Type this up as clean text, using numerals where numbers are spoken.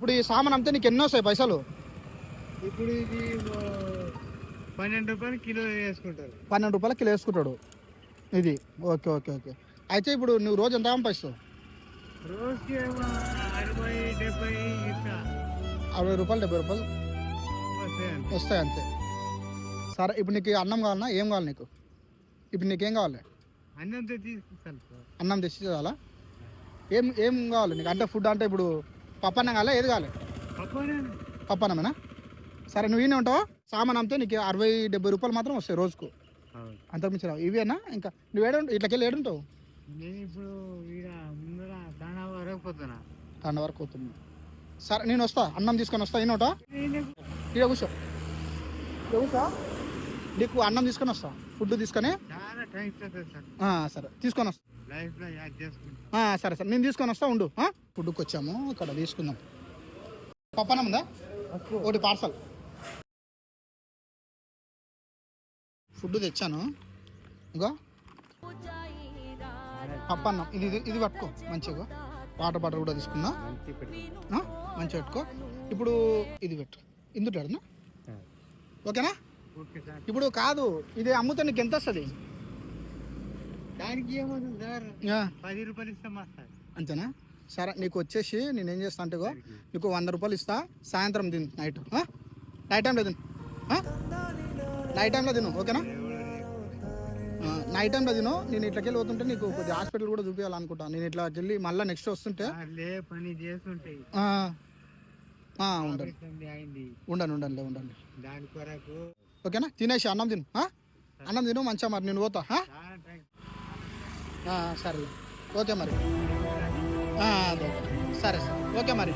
ఇప్పుడు ఈ సామాన్ అమ్మితే నీకు ఎన్ని వస్తాయి పైసలు? ఇప్పుడు ఇది 12 రూపాయలు కిలో వేసుకుంటారు. 12 రూపాయల కిలో వేసుకుంటాడు ఇది. Okay okay okay. అయితే ఇప్పుడు నువ్వు రోజు ఎంత సంపాదిస్తావు? రోజుకి 60, 70 ఇట్లా 60 రూపాయలు 70 రూపాయలు వస్తాయి. వస్తాయి అంతే. సరే ఇప్పుడు నీకు అన్నం కావాలన్నా ఏం కావాలి నీకు? ఇప్పుడు నీకేం కావాలి? అన్నం తెచ్చిస్తాను. అన్నం తెచ్చి కావాలా? ఏం ఏం కావాలి నీకు? అంటే ఫుడ్ అంటే ఇప్పుడు పప్పన్నం కావాలా? ఏది కావాలి? పప్పన్నమేనా? సరే నువ్వు ఈయన ఉంటావా? సామాన్ అమ్మితే నీకు 60, 70 రూపాయలు మాత్రం వస్తాయి రోజుకు. అంతకుమించి రావు. ఇవేనా? ఇంకా నువ్వు ఇట్లకెళ్ళి ఏడుంటావు? నేను ఇప్పుడు ముందర దానా వరకు పోతున్నా. దాని వరకు అవుతుంది. సరే నేను వస్తా, అన్నం తీసుకొని వస్తా. ఈయన ఉంటా? ఇక్కడ కూర్చో. నీకు అన్నం తీసుకొని వస్తా, ఫుడ్ తీసుకొని. చాలా థ్యాంక్స్ సార్. సరే తీసుకొని వస్తా. లైఫ్లో యాడ్ చేసుకుంటా. సరే సరే నేను తీసుకొని వస్తా ఉండు. ఫుడ్కి వచ్చాము, ఇక్కడ తీసుకుందాం. పప్పన్నం ఉందా? ఒకటి పార్సల్. ఫుడ్ తెచ్చాను ఇంకా పప్పన్నం. ఇది ఇది పట్టుకో మంచిగా. వాటర్ బాటిల్ కూడా తీసుకున్నా, మంచిగా పెట్టుకో. ఇప్పుడు ఇది పెట్టు, ఇందుకు పెడనా? ఓకేనా? ఇప్పుడు కాదు, ఇది అమ్ముతా నీకు ఎంత వస్తుంది? దానికి ఏమవుతుంది సార్, 10 రూపాయలు ఇస్తామా సార్? అంతేనా? సరే నీకు వచ్చేసి నేను ఏం చేస్తా అంటే నీకు 100 రూపాయలు ఇస్తా. సాయంత్రం తిను, నైట్ టైంలో తిను. నైట్ టైంలో తిను, ఓకేనా? నైట్ టైంలో తిను. నేను ఇట్లకెళ్ళి పోతుంటే నీకు కొద్దిగా హాస్పిటల్ కూడా చూపించాలనుకుంటా. నేను ఇట్లకి వెళ్ళి మళ్ళీ నెక్స్ట్ వస్తుంటే పని చేస్తుంటాయి. ఉండండి ఉండండి. దాని కొరకు ఓకేనా? తినేసి అన్నం తిను. అన్నం తిను మంచిగా. మరి నేను పోతా. సరే ఓకే మరి. అదే సరే ఓకే మరి.